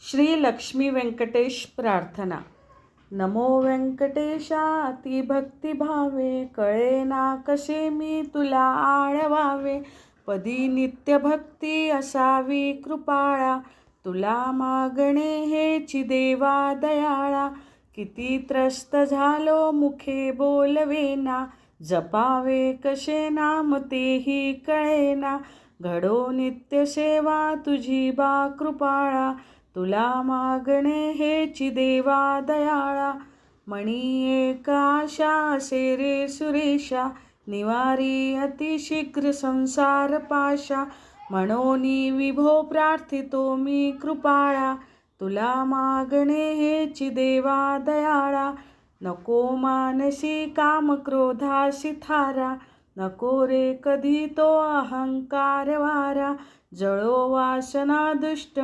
श्री लक्ष्मी व्यंकटेश प्रार्थना. नमो व्यंकटेशा अति भक्तिभावे, कळेना कसे मी तुला आळवावे. पदी नित्य भक्ती असावी कृपाळा, तुला मागणे हेची देवा दयाळा. किती त्रस्त झालो मुखे बोलवेना, जपावे कसे नाम तेही कळेना. घडो नित्य सेवा तुझी बा कृपाळा, तुला मागणे हेची देवा दयाळा. मणी एक आशा असे रे सुरेशा, निवारी अतिशीघ्र संसार पाशा. म्हणोनी विभो प्रार्थितो मी कृपाळा, तुला मागणे हेची देवा दयाळा. नको मानसी काम क्रोधासी थारा, नको रे कधी तो अहंकार वारा. जळो वासना दुष्ट